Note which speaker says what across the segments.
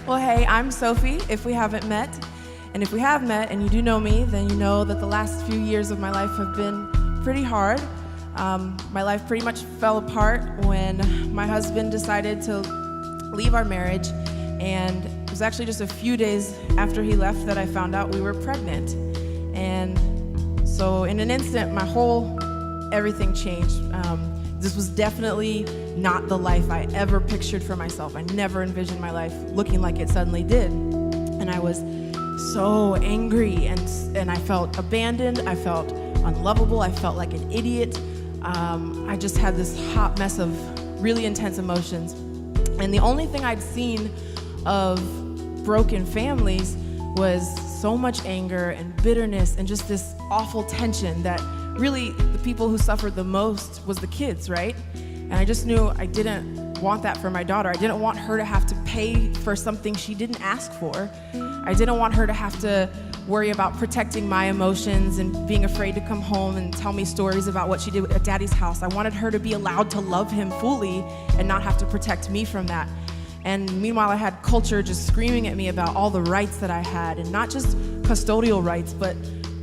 Speaker 1: Well, hey, I'm Sophie, if we haven't met. And if we have met and you do know me, then you know that the last few years of my life have been pretty hard. My life pretty much fell apart when my husband decided to leave our marriage. And it was actually just a few days after he left that I found out we were pregnant. And so in an instant, everything changed. This was definitely not the life I ever pictured for myself. I never envisioned my life looking like it suddenly did. And I was so angry and I felt abandoned. I felt unlovable. I felt like an idiot. I just had this hot mess of really intense emotions. And the only thing I'd seen of broken families was so much anger and bitterness and just this awful tension that really the people who suffered the most was the kids, right? And I just knew I didn't want that for my daughter. I didn't want her to have to pay for something she didn't ask for. I didn't want her to have to worry about protecting my emotions and being afraid to come home and tell me stories about what she did at Daddy's house. I wanted her to be allowed to love him fully and not have to protect me from that. And meanwhile, I had culture just screaming at me about all the rights that I had, and not just custodial rights, but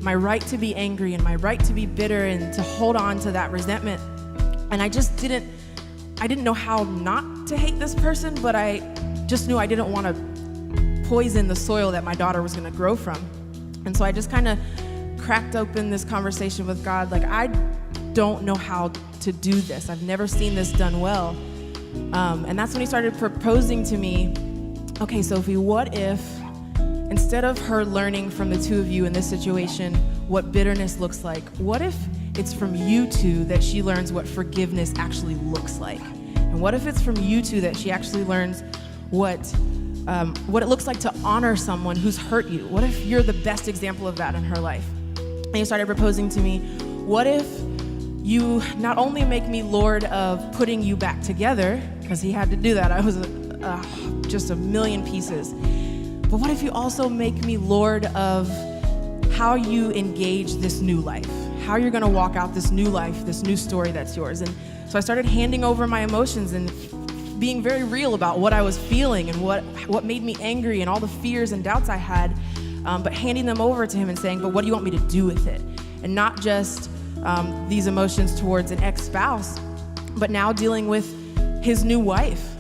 Speaker 1: my right to be angry and my right to be bitter and to hold on to that resentment. And I didn't know how not to hate this person, but I just knew I didn't want to poison the soil that my daughter was going to grow from. And so I just kind of cracked open this conversation with God, like, I don't know how to do this. I've never seen this done well. And that's when he started proposing to me, okay, Sophie, what if instead of her learning from the two of you in this situation what bitterness looks like, what if it's from you two that she learns what forgiveness actually looks like? And what if it's from you two that she actually learns what it looks like to honor someone who's hurt you? What if you're the best example of that in her life? And he started proposing to me, what if you not only make me Lord of putting you back together, because he had to do that, I was just a million pieces, but what if you also make me Lord of how you engage this new life, how you're gonna walk out this new life, this new story that's yours? And so I started handing over my emotions and being very real about what I was feeling and what made me angry and all the fears and doubts I had, but handing them over to him and saying, but what do you want me to do with it? And not just these emotions towards an ex-spouse, but now dealing with his new wife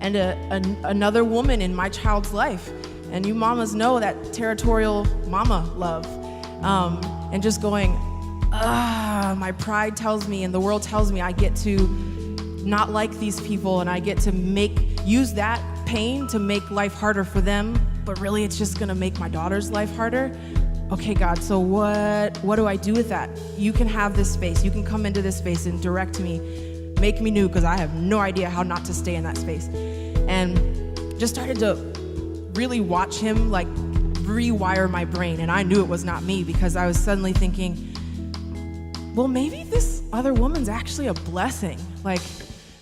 Speaker 1: and another woman in my child's life. And you mamas know that territorial mama love. And just going, my pride tells me and the world tells me I get to not like these people and I get to use that pain to make life harder for them, but really it's just gonna make my daughter's life harder. Okay, God, so what do I do with that? You can have this space. You can come into this space and direct me, make me new, because I have no idea how not to stay in that space. And just started to really watch him like rewire my brain. And I knew it was not me, because I was suddenly thinking, well, maybe this other woman's actually a blessing. Like,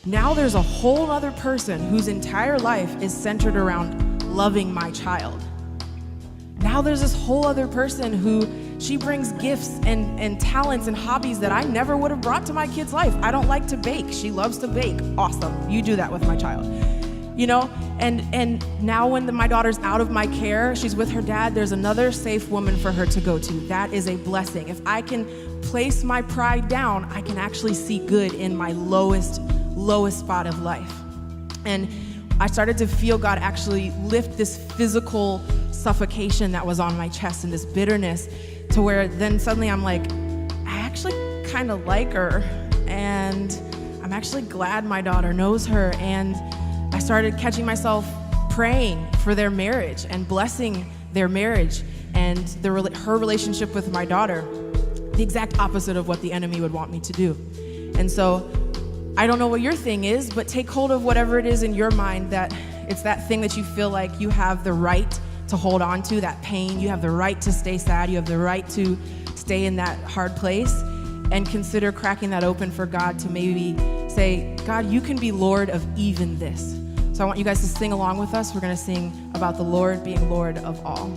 Speaker 1: now there's a whole other person whose entire life is centered around loving my child. Now there's this whole other person who she brings gifts and talents and hobbies that I never would have brought to my kid's life. I don't like to bake. She loves to bake. Awesome. You do that with my child. You know, and now when my daughter's out of my care, she's with her dad, there's another safe woman for her to go to. That is a blessing. If I can place my pride down, I can actually see good in my lowest spot of life. And I started to feel God actually lift this physical suffocation that was on my chest and this bitterness, to where then suddenly I'm like, I actually kind of like her, and I'm actually glad my daughter knows her. And I started catching myself praying for their marriage and blessing their marriage and her relationship with my daughter, the exact opposite of what the enemy would want me to do. And so I don't know what your thing is, but take hold of whatever it is in your mind that it's that thing that you feel like you have the right to hold on to, that pain. You have the right to stay sad. You have the right to stay in that hard place, and consider cracking that open for God to maybe say, God, you can be Lord of even this. So I want you guys to sing along with us. We're going to sing about the Lord being Lord of all.